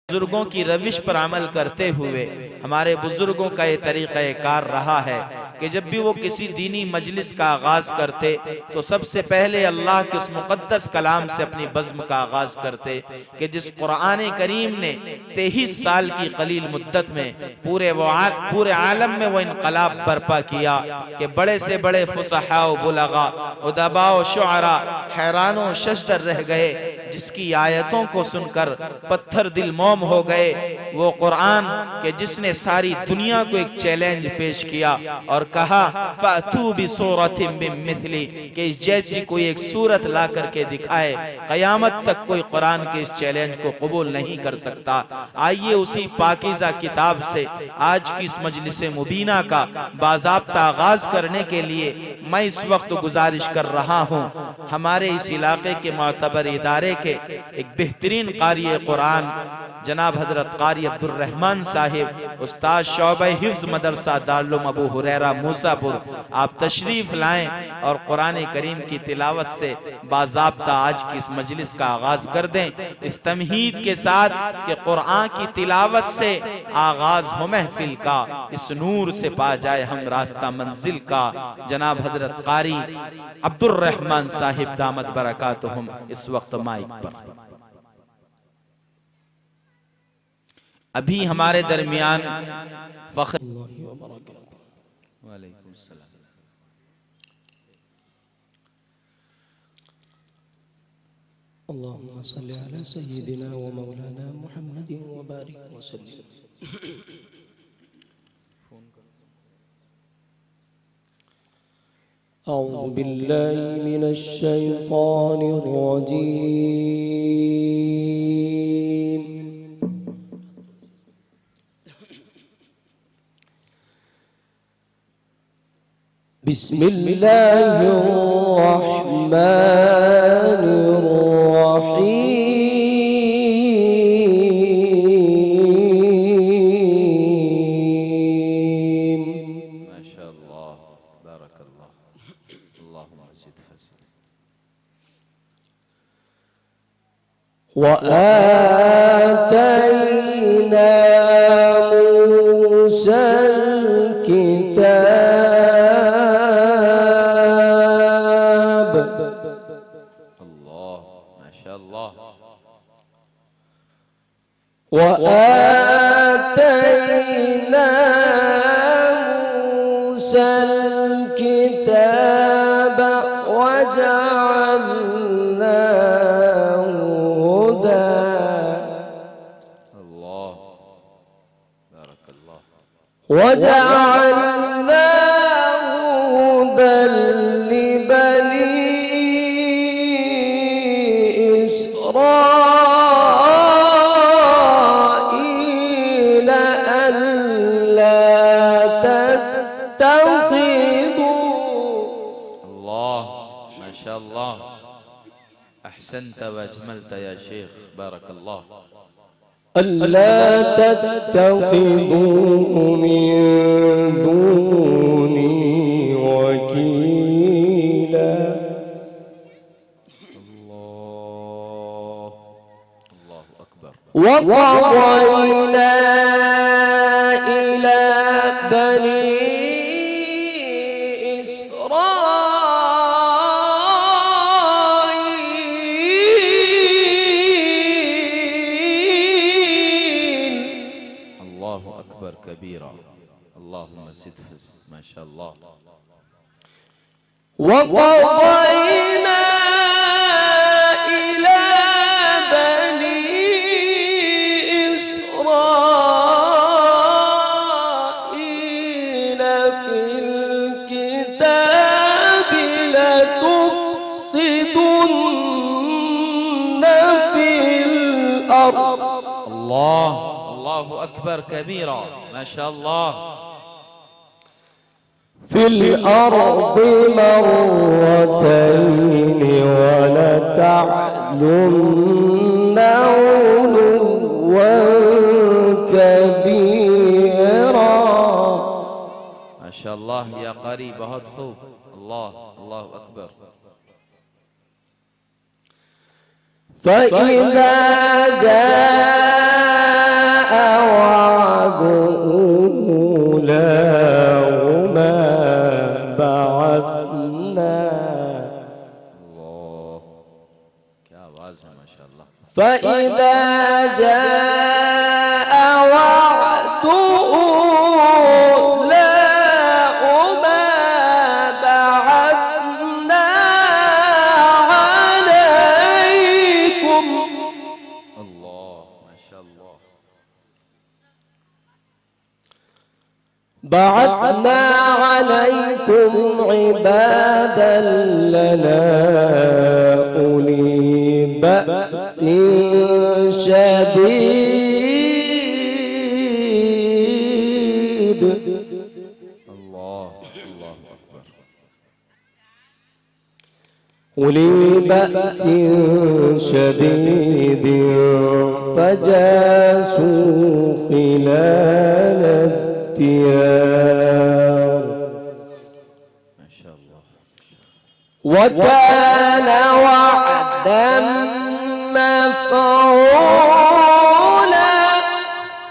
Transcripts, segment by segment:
बुजुर्गों की रविश पर अमल करते हुए हमारे बुजुर्गों का ये तरीक़ा कार रहा है कि जब भी वो किसी दीनी मजलिस का आगाज करते तो सबसे पहले अल्लाह के उस मुक़द्दस कलाम से अपनी बज़्म का आगाज करते कि जिस कुरान करीम ने 23 साल की कलील मुद्दत में पूरे आलम में वो इनकलाब बर्पा किया कि बड़े से बड़े फुसहा बुलगा उदबा व शुअरा हैरानो शजदर रह गए, जिसकी आयतों को सुनकर पत्थर दिल मोम हो गए। वो कुरान के जिसने सारी दुनिया को एक चैलेंज पेश किया और कहा फ़अतू बिसूरतिम मिन मिथली, कि इस जैसी कोई एक सूरत ला करके दिखाए। कयामत तक कोई कुरान के इस चैलेंज को कबूल नहीं कर सकता। आइए उसी पाकीज़ा किताब से आज की इस मजलिस मुबीना का बाज़ाब्ता आगाज करने के लिए मैं इस वक्त गुजारिश कर रहा हूँ हमारे इस इलाके के मोतबर इदारे के एक बेहतरीन कारी कुरान जनाब हजरत कारी अब्दुल रहमान साहिब उस्ताद शोबा हिफ्ज़ मदरसा दारुल अबू हुरैरा मूसापुर, आप तशरीफ लाएं और कुरान करीम की तिलावत से बाज़ाब्ता आज की इस मजलिस का आगाज कर दें, इस तमहीद के साथ कि कुरान की तिलावत से आगाज हो महफिल का, इस नूर से पा जाए हम रास्ता मंजिल का। जनाब हजरत कारी अब्दुल रहमान साहिब दामत बरकातुहुम इस वक्त माइक पर। अभी हमारे दरमियान फख्र वालेकुम सलाम। अल्लाहुम्मा सल्लि अला सय्यिदिना व मौलाना मुहम्मदिन व बारिक व सल्लिम। अऊज़ु बिल्लाहि मिनश शैतानिर रजीम। बिस्मिल्लाहिर रहमानिर रहीम। माशाअल्लाह बारकल्लाह अल्लाहुम्मा ज़िद फज़ील। व आतैना मूसल किताब। अल्लाह माशाअल्लाह। व आतैना मूसल किताब व जअलनाहु हुदा। अल्लाह बारकल्लाह। व जअलनाहु हुदन लिबनी इस्राईल अल्ला तत्तखिदू। अल्लाह माशाअल्लाह अहसनत व अजमलत या शेख बारकल्लाह। अल्ला तत्तखिदू मिन दूनी वकीला। अल्लाह अल्लाहु अकबर। वक़ज़यना इला बनी इस्राईल। अल्लाहु अकबर कबीरा अल्लाहुम्मा ज़िद फज़ील। माशाअल्लाह। वक़ज़यना इला बनी इस्राईल फिल किताबि लतुफ़्सिदुन्न फिल अर्द। अल्लाह अल्लाहु अकबर कबीरा माशाअल्लाह। फिल अर्द मर्रतैन वलतअलुन्ना उलुव्वन कबीरा। माशाअल्लाह या कारी बहुत खूब। अल्लाह अल्लाहु अकबर। फ़इज़ा जाअ فإذا جاء وعد أولاهما بعثنا عليكم الله ما شاء الله. بعثنا عليكم عبادا لنا أولي بأس شديد. الله الله أكبر. أولي بأس شديد فجاسوا خلال الديار ما شاء الله. وكان وعدا مفعولا.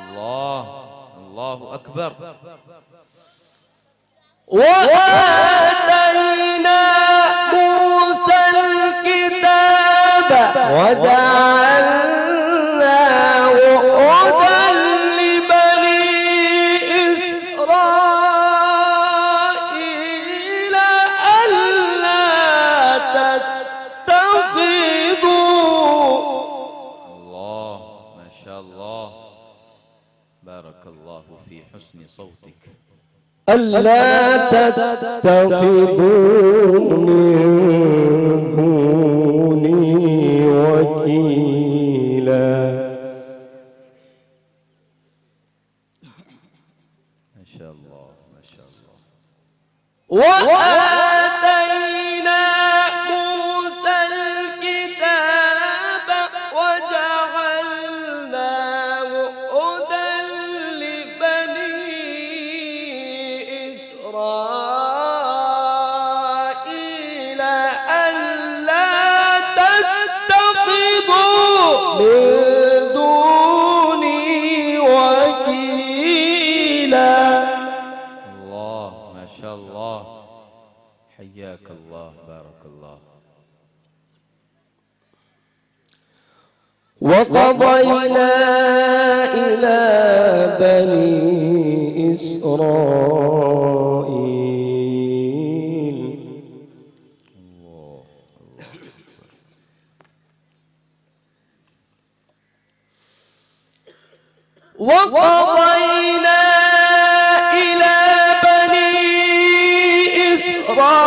الله الله أكبر. وآتينا موسى الكتاب وجعلناه هدى لبني إسرائيل ألا تتخذوا. الله ما شاء الله. بارك الله في حسن صوتك. ألا تتخذوا من دوني وكيلا. ما شاء الله ما شاء الله. وآتينا موسى الكتاب وجعلناه هدى لبني إسرائيل ألا تتخذوا من دوني وكيلا. الله ما شاء الله. حياك الله. بارك الله. وقضينا إلى بني إسرائيل الله الله أكبر. وقضينا إلى بني إسرائيل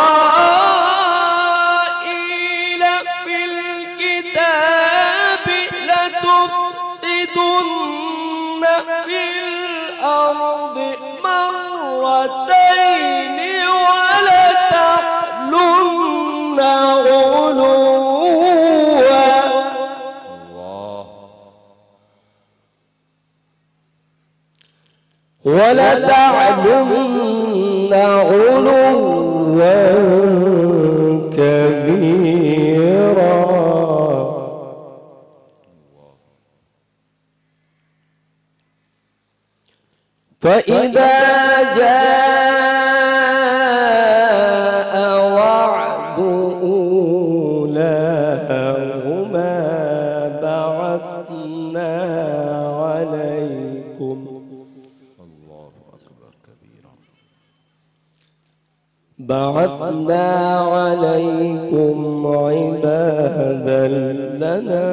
في الكتاب لتفسدن في الأرض مرتين ولتعلن علوا الله ولتعلن علوا كبيرا. فإذا جاء وعد أولاهما بعثنا عليكم الله أكبر كبيرا. بعثنا عليكم عبادا لنا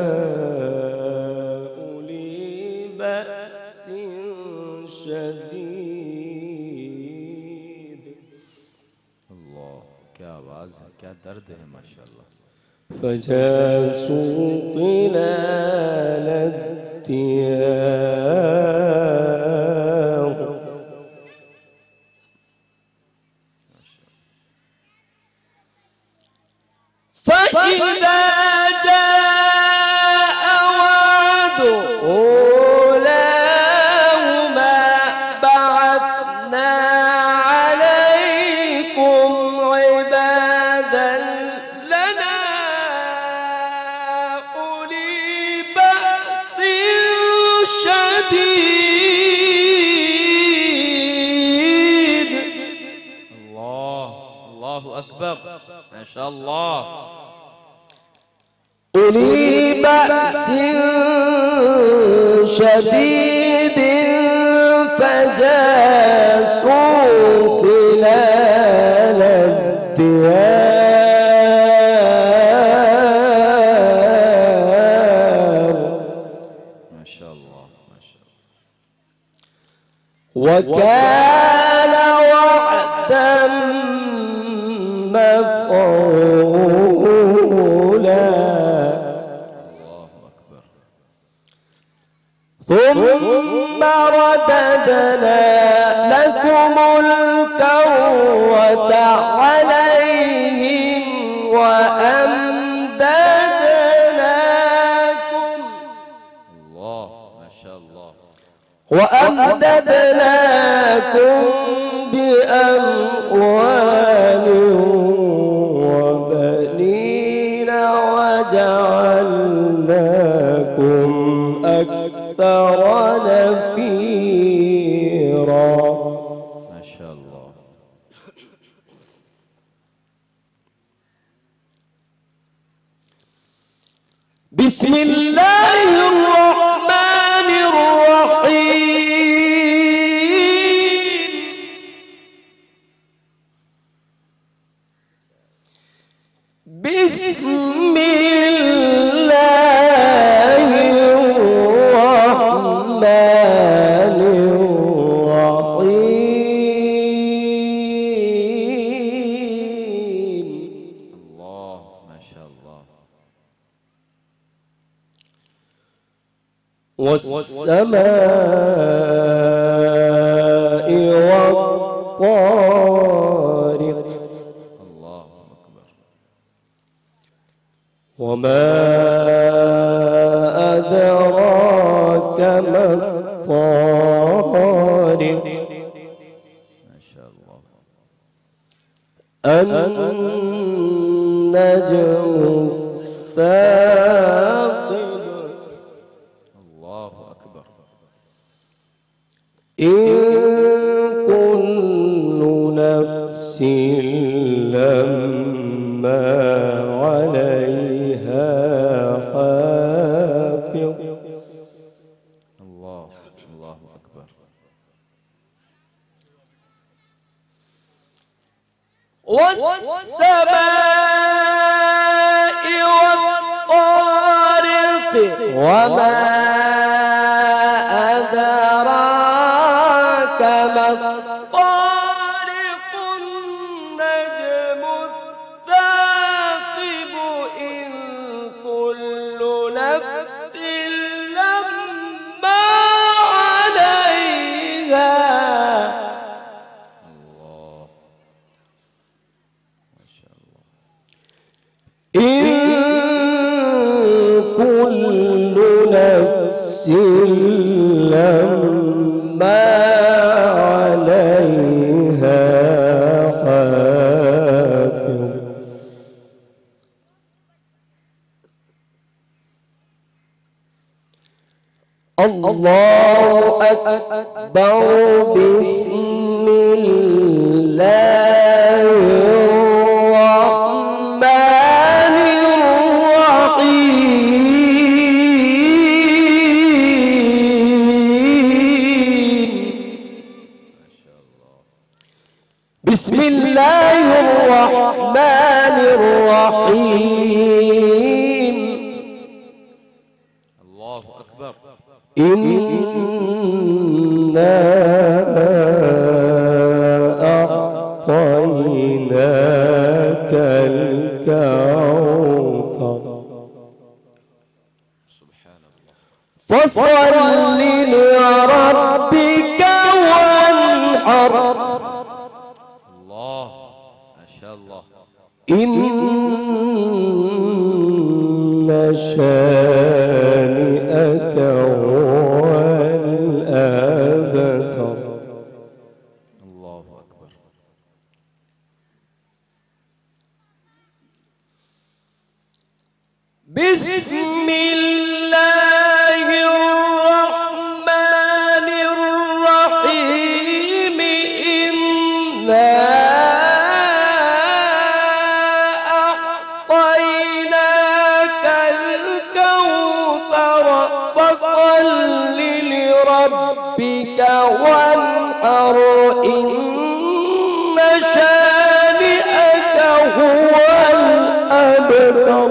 أولي بأس شديد. الله क्या आवाज है, क्या दर्द है माशाल्लाह. فجاسوا خلال الديار فإذا جاء وعد أولاهما بعثنا عليكم عبادا لنا أولي بأس شديد. الله الله أكبر ما شاء الله. أولي بأس شديد فجاسوا خلال الديار ما شاء الله ما شاء الله. وكان وعدا مفعولا. الله أكبر. ثم رددنا لكم الكرة عليهم وأمددناكم ما شاء الله بأموال وبنين وجعلناكم أكثر نفيرا. ما شاء الله. بسم الله الرحمن الرحيم. بسم الله الرحمن الرحيم. الله ما شاء الله. والسماء والطارق الله أكبر. وما أدراك ما الطارق ما شاء الله. النجم الثاقب الله أكبر. إن كل نفس لما عليها حافظ. الله أكبر. والسماء والطارق وما أدراك ما الطارق النجم الثاقب إن كل نفس لما عليها ما شاء الله. إن كل نفس لما عليها حافظ. الله أكبر. بسم الله الرحمن الرحيم. بسم الله الرحمن الرحيم. الله أكبر. إنا أعطيناك الكوثر سبحان الله. فصل لربك وانحر. الله ما شاء الله. إن شانئك هو الأبتر. الله أكبر. بسم الله الرحمن الرحيم. إنا أعطيناك وانحر إن شانئك هو الأبتر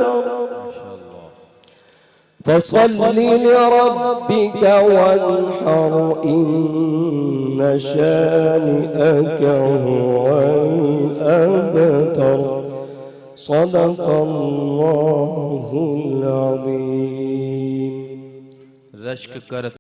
فصل لربك وانحر إن شانئك هو الأبتر صدق الله العظيم. रश्क कर